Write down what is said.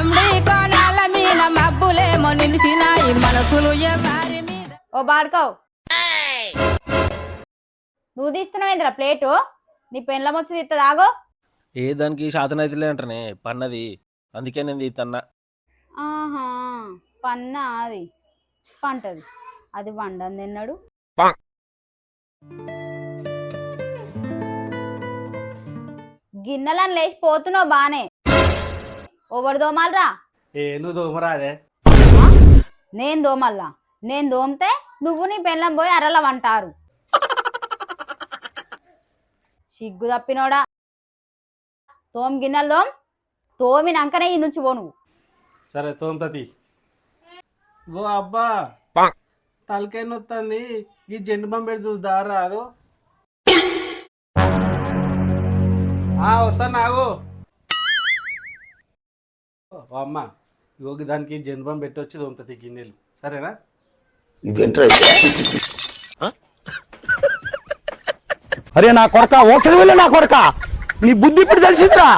మామిడి కోనాల మీద మబ్బులేమో నిలిసినాయి మనసులు ఎవరి మీద. ఓ బాడుకోవు నువ్వు తీస్తున్నావేంద్రా ప్లేటు నీ పెండ్లం వచ్చి తీస్తుంది ఆగో. ఏ దానికి శాతం అయితే అంటనే పన్నది, అందుకే నేను తీతన్నా. ఆహా పన్న అది పంటది అది వండని తిన్నాడు. గిన్నెలను లేచి పోతున్నావు బానే ఓవరు దోమాలరా. నువ్వు దోమరాదే. నేను దోమల్లా నేను దోమితే నువ్వు నీ పెళ్ళం పోయి అరల వంటారు. సిగ్గు తప్పినోడా తోమి గిన్నెలు తోమినాకనే ఈ నుంచి పో నువ్వు. సరే తోమతది. ఓ అబ్బా తలకాయ నొత్తంది, ఈ జెండు బాంబు పెడుతూ దారా అదో. వస్తాను నాగు. అమ్మ యోగి దానికి జెండు బాంబు పెట్టి వచ్చి తోమతది గిన్నెలు, సరేనా? అరే నా కొడక ఓసరి వెళ్ళి నా కొడక నీ బుద్ధి ఇప్పుడు తెలిసిందిరా.